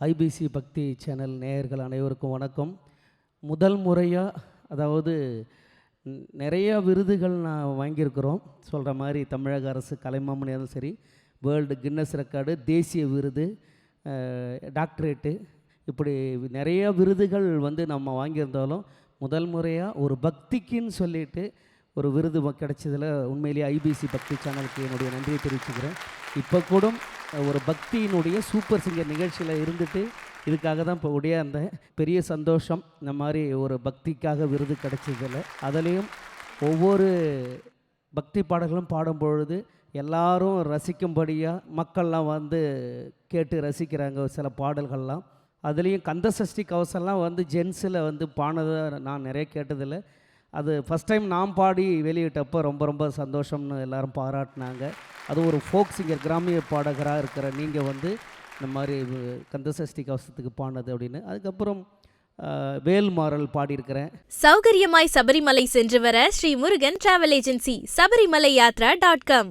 IBC பக்தி channel நேயர்கள் அனைவருக்கும் வணக்கம். முதல் முறையாக அதாவது நிறைய விருதுகள் நான் வாங்கியிருக்கிறோம். சொல்கிற மாதிரி தமிழக அரசு கலைமாமணியாலும் சரி, வேர்ல்டு கின்னஸ் ரெக்கார்டு, தேசிய விருது, டாக்டரேட்டு, இப்படி நிறைய விருதுகள் நம்ம வாங்கியிருந்தாலும் முதல் முறையாக ஒரு பக்திக்குன்னு சொல்லிட்டு ஒரு விருது கிடைச்சதில் உண்மையிலேயே ஐபிசி பக்தி சேனலுக்கு என்னுடைய நன்றியை தெரிவிச்சுக்கிறேன். இப்போ கூட ஒரு பக்தியினுடைய சூப்பர் சிங்கர் நிகழ்ச்சியில் இருந்துட்டு இதுக்காக தான் இப்போ அந்த பெரிய சந்தோஷம். இந்த மாதிரி ஒரு பக்திக்காக விருது கிடைச்சதில் அதுலேயும் ஒவ்வொரு பக்தி பாடல்களும் பாடும்பொழுது எல்லாரும் ரசிக்கும்படியாக மக்கள்லாம் கேட்டு ரசிக்கிறாங்க சில பாடல்கள்லாம். அதுலேயும் கந்தசஷ்டி கவசம்லாம் ஜென்ஸில் பாடினதை நான் நிறைய கேட்டதில்லை. அது ஃபஸ்ட் டைம் நான் பாடி வெளியிட்டப்போ ரொம்ப ரொம்ப சந்தோஷம்னு எல்லோரும் பாராட்டினாங்க. அது ஒரு ஃபோக் சிங்கர், கிராமிய பாடகராக இருக்கிற நீங்கள் இந்த மாதிரி கந்தசஷ்டி கவசத்துக்கு பாடினது அப்படின்னு. அதுக்கப்புறம் வேல்மாறல் பாடியிருக்கிறேன். சௌகரியமாய் சபரிமலை சென்று வர Sri Murugan travel agency, sabarimalayatra.com.